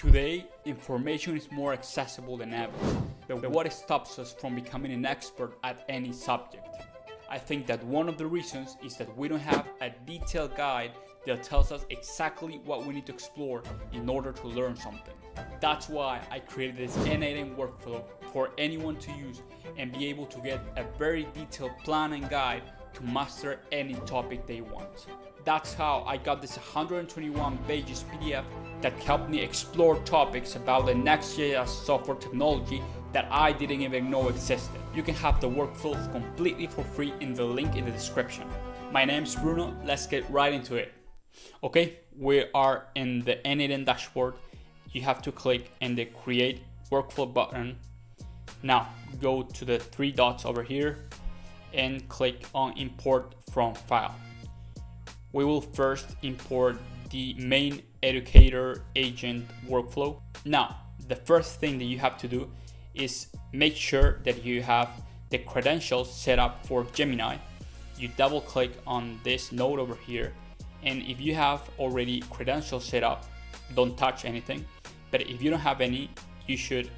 Today, information is more accessible than ever, but what stops us from becoming an expert at any subject? I think that one of the reasons is that we don't have a detailed guide that tells us exactly what we need to explore in order to learn something. That's why I created this n8n workflow for anyone to use and be able to get a very detailed plan and guide to master any topic they want. That's how I got this 121 pages PDF that helped me explore topics about the Next.js software technology that I didn't even know existed. You can have the workflow completely for free in the link in the description. My name's Bruno, let's get right into it. Okay, we are in the n8n dashboard. You have to click in the create workflow button. Now go to the three dots over here and click on import from file. We will first import the main educator agent workflow. Now, the first thing that you have to do is make sure that you have the credentials set up for Gemini. You double click on this node over here, and if you have already credentials set up, don't touch anything. But if you don't have any, you should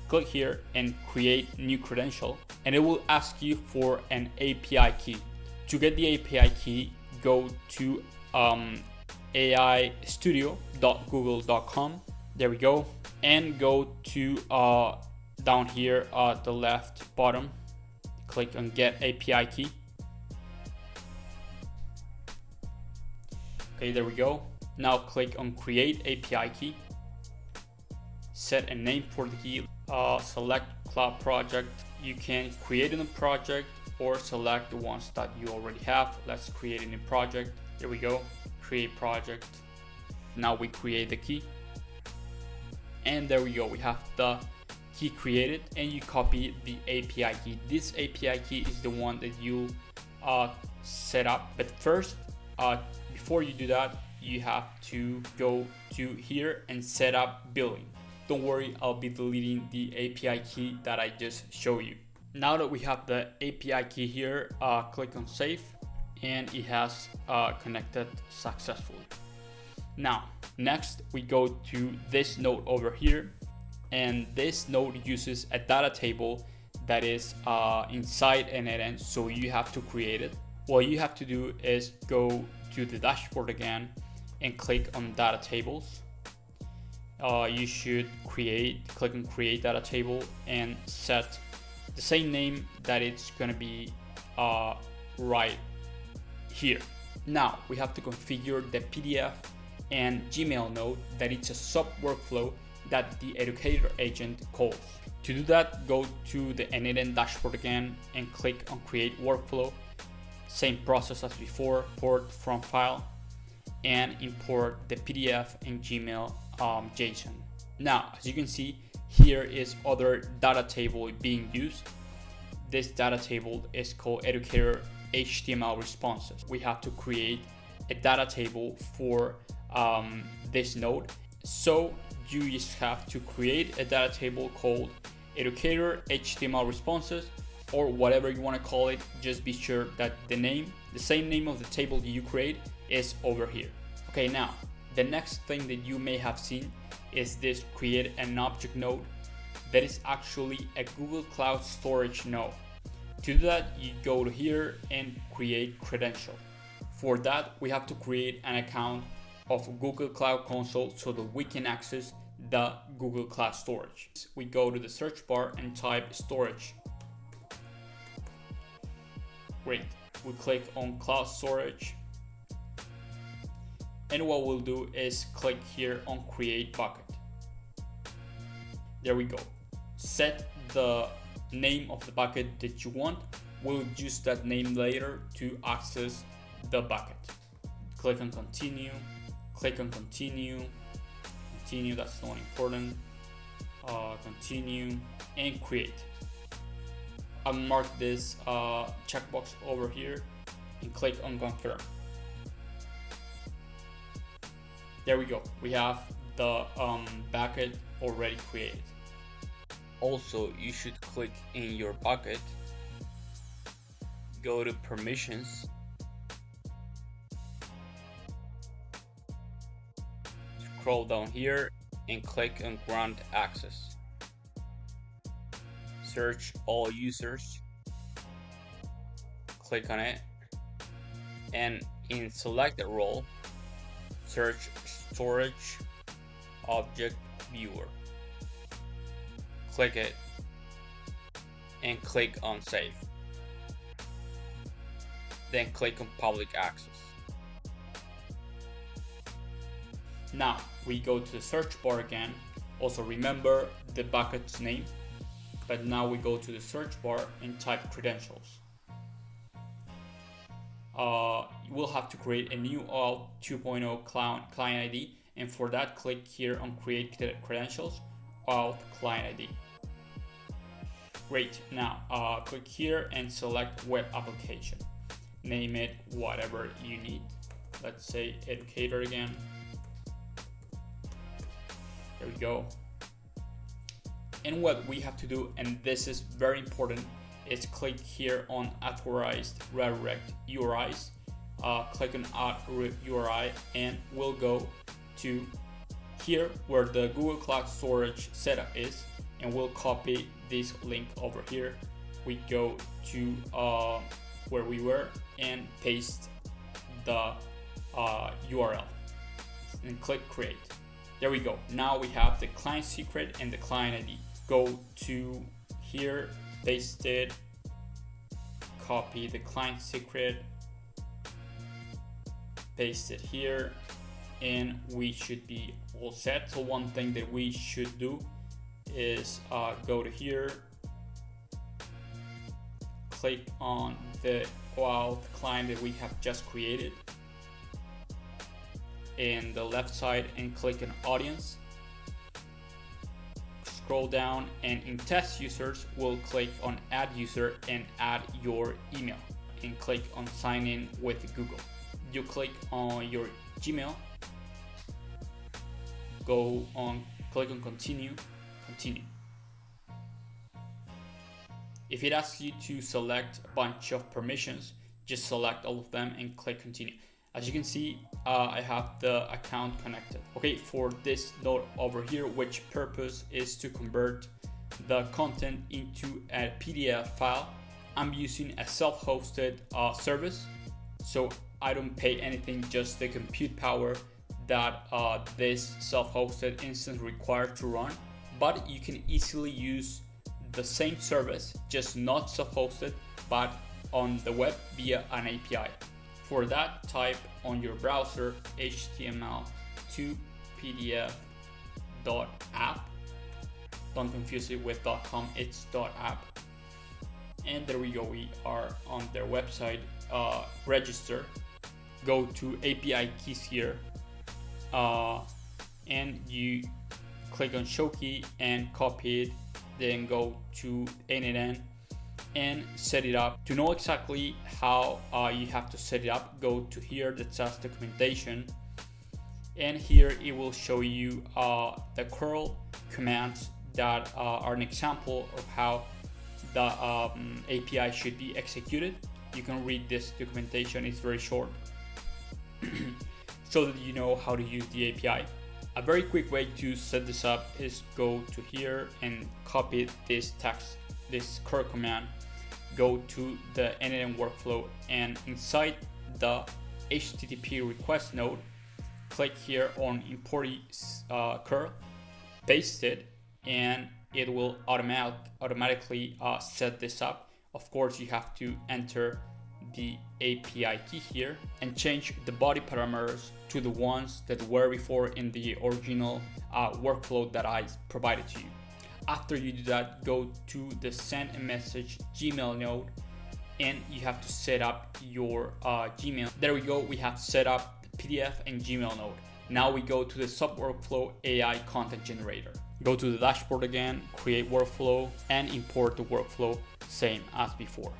click here and create new credential, and it will ask you for an API key. To get the API key, go to aistudio.google.com. There we go, and go to down here at the left bottom, click on get API key. Okay, there we go. Now click on create API key. Set a name for the key. Select cloud project. You can create a new project or select the ones that you already have. Let's create a new project. There we go, create project. Now we create the key. And there we go, we have the key created, and you copy the API key. This API key is the one that you set up. But first, before you do that, you have to go to here and set up billing. Don't worry, I'll be deleting the API key that I just showed you. Now that we have the API key here, click on save, and it has connected successfully. Now, next we go to this node over here, and this node uses a data table that is inside n8n, so you have to create it. What you have to do is go to the dashboard again and click on data tables. You should click on create data table and set the same name that it's gonna be right here. Now we have to configure the PDF and Gmail node that it's a sub workflow that the educator agent calls. To do that, go to the n8n dashboard again and click on create workflow. Same process as before, import from file and import the PDF and Gmail JSON. Now, as you can see, here is other data table being used. This data table is called educator HTML responses. We have to create a data table for this node. So you just have to create a data table called educator HTML responses, or whatever you want to call it. Just be sure that the same name of the table that you create is over here. Okay, now the next thing that you may have seen is this create an object node. That is actually a Google Cloud Storage node. To do that, you go to here and create credential. For that, we have to create an account of Google Cloud Console so that we can access the Google Cloud Storage. We go to the search bar and type storage. Great. We click on Cloud Storage. And what we'll do is click here on create bucket. There we go. Set the name of the bucket that you want. We'll use that name later to access the bucket. Click on continue, click on continue, that's not important. Continue and create. I'll mark this checkbox over here and click on confirm. There we go. We have the bucket already created. Also, you should click in your bucket, go to permissions, scroll down here and click on Grant Access. Search all users, click on it, and in selected role, search Storage Object Viewer. Click it and click on Save. Then click on Public Access. Now we go to the search bar again. Also remember the bucket's name, but now we go to the search bar and type credentials. You will have to create a new OAuth 2.0 client ID, and for that click here on Create Credentials, OAuth Client ID. Great, now click here and select Web Application. Name it whatever you need. Let's say Educator again. There we go. And what we have to do, and this is very important, is click here on Authorized Redirect URIs. Click on Add URI and we'll go to here where the Google Cloud Storage setup is, and we'll copy this link over here. We go to where we were and paste the URL and click Create. There we go. Now we have the client secret and the client ID. Go to here, paste it, copy the client secret, paste it here, and we should be all set. So one thing that we should do is go to here, click on the OAuth client that we have just created in the left side and click on Audience. Scroll down and in Test Users, we'll click on Add User and add your email and click on Sign In with Google. You click on your Gmail, click on Continue. If it asks you to select a bunch of permissions, just select all of them and click Continue. As you can see, I have the account connected. Okay, for this node over here, which purpose is to convert the content into a PDF file, I'm using a self-hosted service, so I don't pay anything, just the compute power that this self-hosted instance required to run. But you can easily use the same service, just not self-hosted, but on the web via an API. For that, type on your browser HTML to PDF.app. Don't confuse it with .com, it's .app. And there we go, we are on their website. Register, go to API keys here, and you click on show key and copy it, then go to n8n and set it up. To know exactly how you have to set it up, go to here that says documentation, and here it will show you the curl commands that are an example of how the API should be executed. You can read this documentation, it's very short, so that you know how to use the API. A very quick way to set this up is go to here and copy this text, this curl command, go to the n8n workflow, and inside the HTTP request node, click here on import curl, paste it, and it will automatically set this up. Of course, you have to enter the API key here and change the body parameters to the ones that were before in the original workflow that I provided to you. After you do that, go to the send a message Gmail node, and you have to set up your Gmail. There we go, we have set up the PDF and Gmail node. Now we go to the sub workflow AI content generator. Go to the dashboard again, create workflow, and import the workflow, same as before.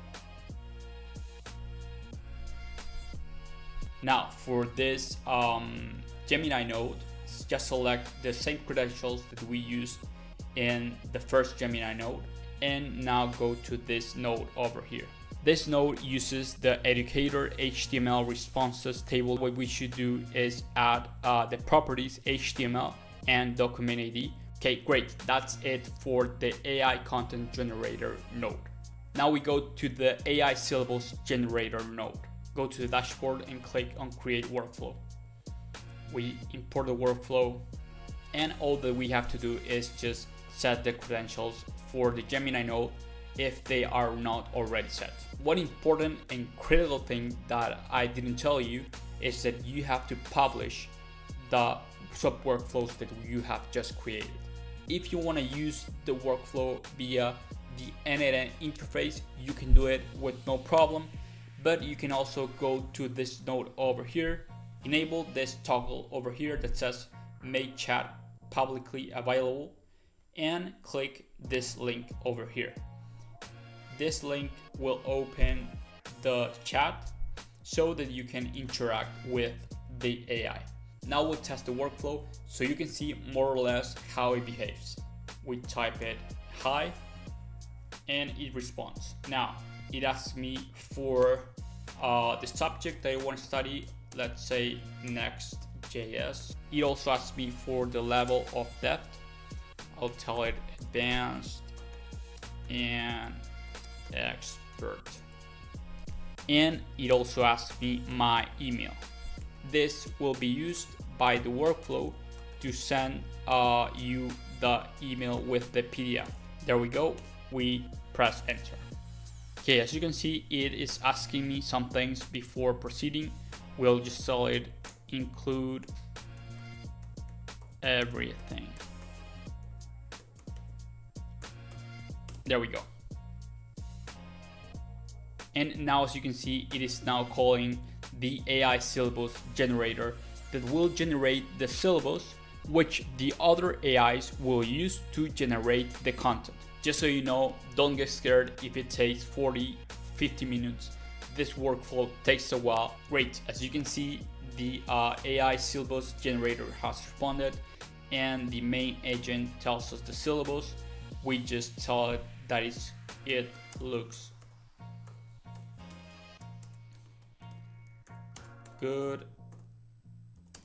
Now for this Gemini node, just select the same credentials that we used in the first Gemini node, and now go to this node over here. This node uses the educator HTML responses table. What we should do is add the properties HTML and document ID. Okay, great. That's it for the AI content generator node. Now we go to the AI syllabus generator node. Go to the dashboard and click on create workflow. We import the workflow, and all that we have to do is just set the credentials for the Gemini node if they are not already set. One important and critical thing that I didn't tell you is that you have to publish the sub workflows that you have just created. If you want to use the workflow via the n8n interface, you can do it with no problem, but you can also go to this node over here, enable this toggle over here that says make chat publicly available, and click this link over here. This link will open the chat so that you can interact with the AI. Now we'll test the workflow so you can see more or less how it behaves. We type it hi and it responds. Now it asks me for the subject that I want to study, let's say Next.js. It also asks me for the level of depth. I'll tell it advanced and expert. And it also asks me my email. This will be used by the workflow to send you the email with the PDF. There we go. We press enter. Okay, as you can see, it is asking me some things before proceeding. We'll just tell it include everything. There we go. And now, as you can see, it is now calling the AI syllabus generator that will generate the syllabus which the other AIs will use to generate the content. Just so you know, don't get scared if it takes 40-50 minutes. This workflow takes a while. Great, as you can see, the AI syllabus generator has responded and the main agent tells us the syllabus. We just tell it that it looks good,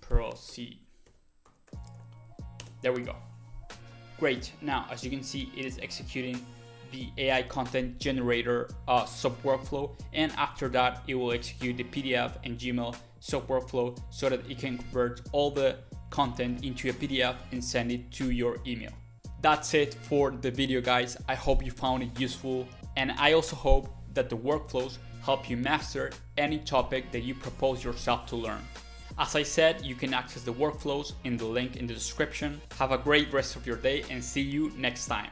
proceed. There we go. Great. Now, as you can see, it is executing the AI content generator sub workflow, and after that, it will execute the PDF and Gmail sub workflow so that it can convert all the content into a PDF and send it to your email. That's it for the video, guys. I hope you found it useful, and I also hope that the workflows help you master any topic that you propose yourself to learn. As I said, you can access the workflows in the link in the description. Have a great rest of your day and see you next time.